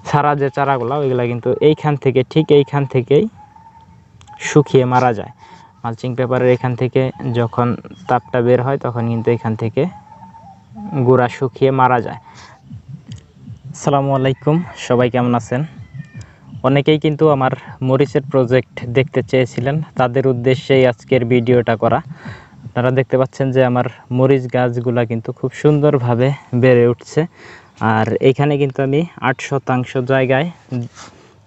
ছাড়া যে চারাগুলো ওইগুলো কিন্তু ঠিক এইখান থেকেই শুকিয়ে মারা যায়। মালচিং পেপারের এখান থেকে যখন তাপটা বের হয় তখন কিন্তু এখান থেকে গোড়া শুকিয়ে মারা যায়। আসসালামু আলাইকুম, সবাই কেমন আছেন? অনেকেই কিন্তু আমার মরিচের প্রজেক্ট দেখতে চেয়েছিলেন, তাদের উদ্দেশ্যেই আজকের ভিডিওটা করা। আপনারা দেখতে পাচ্ছেন যে আমার মরিচ গাছগুলা কিন্তু খুব সুন্দরভাবে বেড়ে উঠছে। আর এইখানে কিন্তু আমি 8% জায়গায়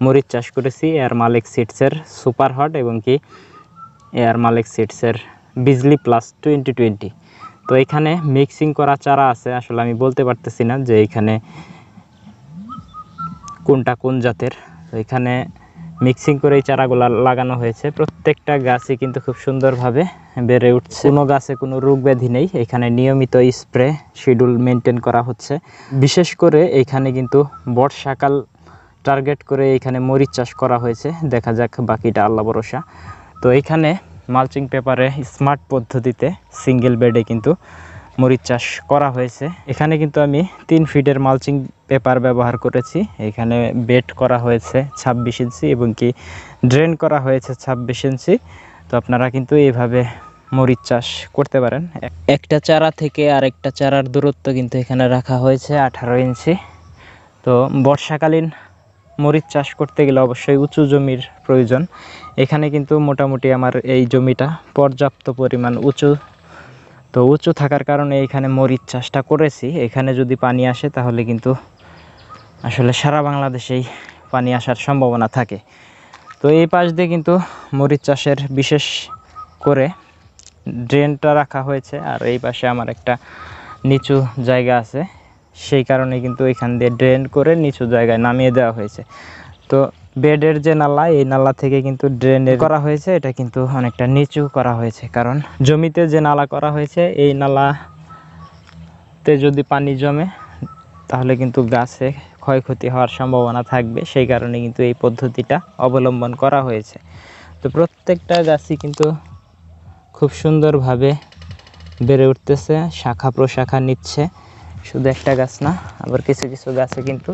মরিচ চাষ করেছি এয়ার মালিক সিডসের সুপার হট এবং কি এয়ার মালিক সিডসের বিজলি প্লাস 2020। তো এখানে মিক্সিং করা চারা আছে, আসলে আমি বলতে পারতেছি না যে এখানে কোনটা কোন জাতের। তো এখানে মিক্সিং করে এই চারাগুলো লাগানো হয়েছে। প্রত্যেকটা গাছই কিন্তু খুব সুন্দরভাবে বেড়ে উঠছে, কোনো গাছে কোনো রোগ ব্যাধি নেই। এখানে নিয়মিত স্প্রে শিডিউল মেনটেন করা হচ্ছে। বিশেষ করে এইখানে কিন্তু বর্ষাকাল টার্গেট করে এইখানে মরিচ চাষ করা হয়েছে, দেখা যাক বাকিটা আল্লাহ ভরসা। তো এইখানে মালচিং পেপারে স্মার্ট পদ্ধতিতে সিঙ্গেল বেডে কিন্তু মরিচ চাষ করা হয়েছে। এখানে কিন্তু আমি 3 ফিটের মালচিং পেপার ব্যবহার করেছি। এখানে বেড করা হয়েছে 26 ইঞ্চি এবং কি ড্রেন করা হয়েছে 26 ইঞ্চি। তো আপনারা কিন্তু এইভাবে মরিচ চাষ করতে পারেন। একটা চারা থেকে আরেকটা চারার দূরত্ব কিন্তু এখানে রাখা হয়েছে 18 ইঞ্চি। তো বর্ষাকালীন মরিচ চাষ করতে গেলে অবশ্যই উঁচু জমির প্রয়োজন। এখানে কিন্তু মোটামুটি আমার এই জমিটা পর্যাপ্ত পরিমাণ উঁচু। তো উঁচু থাকার কারণে এখানে মরিচ চাষটা করেছি। এখানে যদি পানি আসে তাহলে কিন্তু আসলে সারা বাংলাদেশেই পানি আসার সম্ভাবনা থাকে। তো এই পাশ দিয়ে কিন্তু মরিচ চাষের বিশেষ করে ড্রেনটা রাখা হয়েছে। আর এই পাশে আমার একটা নিচু জায়গা আছে, সেই কারণে কিন্তু এখান দিয়ে ড্রেন করে নিচু জায়গায় নামিয়ে দেওয়া হয়েছে। তো বেডের যে নালা, এই নালা থেকে কিন্তু ড্রেনের করা হয়েছে, এটা কিন্তু অনেকটা নিচু করা হয়েছে। কারণ জমিতে যে নালা করা হয়েছে এই নালাতে যদি পানি জমে তাহলে কিন্তু গাছে ক্ষয়ক্ষতি হওয়ার সম্ভাবনা থাকবে, সেই কারণে কিন্তু এই পদ্ধতিটা অবলম্বন করা হয়েছে। তো প্রত্যেকটা গাছই কিন্তু খুব সুন্দরভাবে বেড়ে উঠতেছে, শাখা প্রশাখা নিচ্ছে। শুধু একটা গাছ না, আবার কিছু কিছু গাছে কিন্তু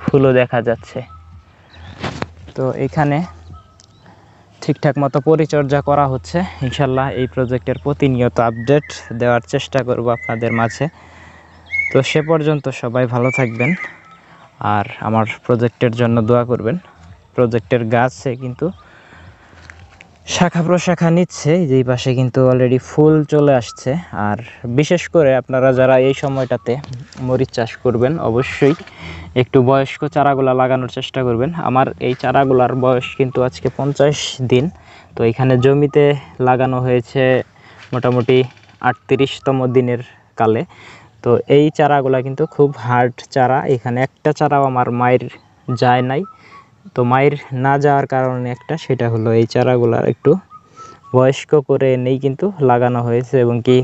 ফুলও দেখা যাচ্ছে। তো এখানে ঠিকঠাক মতো পরিচর্যা করা হচ্ছে। ইনশাল্লাহ এই প্রজেক্টের প্রতিনিয়ত আপডেট দেওয়ার চেষ্টা করব আপনাদের মাঝে। তো সে পর্যন্ত সবাই ভালো থাকবেন আর আমার প্রজেক্টের জন্য দোয়া করবেন। প্রজেক্টের গাছে কিন্তু শাখা প্রশাখা নিচ্ছে, যেই পাশে কিন্তু অলরেডি ফুল চলে আসছে। আর বিশেষ করে আপনারা যারা এই সময়টাতে মরিচ চাষ করবেন অবশ্যই একটু বয়স্ক চারাগুলা লাগানোর চেষ্টা করবেন। আমার এই চারাগুলার বয়স কিন্তু আজকে 50 দিন। তো এখানে জমিতে লাগানো হয়েছে মোটামুটি 38তম দিনের কালে। তো এই চারাগুলা কিন্তু খুব হার্ড চারা। এখানে একটা চারাও আমার মায়ের যায় নাই। তো মায়ের না যাওয়ার কারণে সেটা হলো এই চারাগুলা একটু বয়স্ক করে এনেই কিন্তু লাগানো হয়েছে এবং কি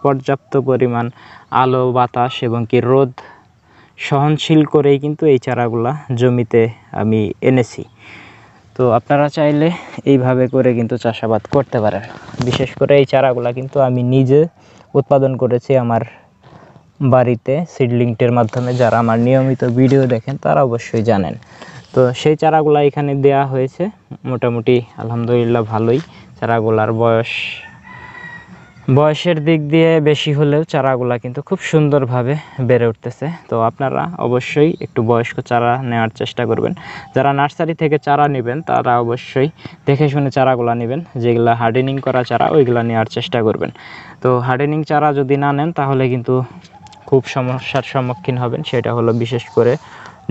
পর্যাপ্ত পরিমাণ আলো বাতাস এবং কি রোদ সহনশীল করেই কিন্তু এই চারাগুলা জমিতে আমি এনেছি। তো আপনারা চাইলে এইভাবে করে কিন্তু চাষাবাদ করতে পারেন। বিশেষ করে এই চারাগুলা কিন্তু আমি নিজে উৎপাদন করেছি আমার বাড়িতে সিডলিংটের মাধ্যমে। যারা আমার নিয়মিত ভিডিও দেখেন তারা অবশ্যই জানেন। তো সেই চারাগুলা এখানে দেয়া হয়েছে মোটামুটি আলহামদুলিল্লাহ ভালোই। চারাগুলার বয়সের দিক দিয়ে বেশি হলেও চারাগুলা কিন্তু খুব সুন্দরভাবে বেড়ে উঠতেছে। তো আপনারা অবশ্যই একটু বয়স্ক চারা নেওয়ার চেষ্টা করবেন। যারা নার্সারি থেকে চারা নেবেন তারা অবশ্যই দেখে শুনে চারাগুলা নেবেন। যেগুলা হার্ডেনিং করা চারা ওইগুলা নেওয়ার চেষ্টা করবেন। তো হার্ডেনিং চারা যদি না নেন তাহলে কিন্তু খুব সমস্যার সম্মুখীন হবেন। সেটা হলো বিশেষ করে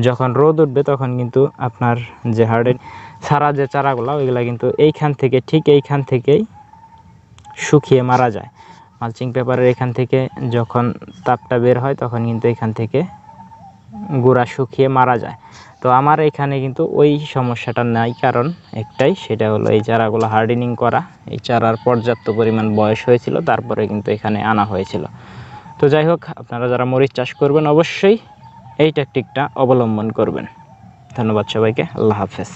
যখন রোদ উঠবে তখন কিন্তু আপনার যে হার্ডেন ছাড়া যে চারাগুলো ওইগুলা কিন্তু ঠিক এইখান থেকেই শুকিয়ে মারা যায়। মালচিং পেপারের এখান থেকে যখন তাপটা বের হয় তখন কিন্তু এখান থেকে গোড়া শুকিয়ে মারা যায়। তো আমার এখানে কিন্তু ওই সমস্যাটা নাই, কারণ একটাই, সেটা হলো এই চারাগুলো হার্ডেনিং করা। এই চারার পর্যাপ্ত পরিমাণ বয়স হয়েছিল, তারপরে কিন্তু এখানে আনা হয়েছিল। তো যাই হোক, আপনারা যারা মরিচ চাষ করবেন অবশ্যই এই ট্যাকটিকটা অবলম্বন করবেন। ধন্যবাদ সবাইকে, আল্লাহ হাফেজ।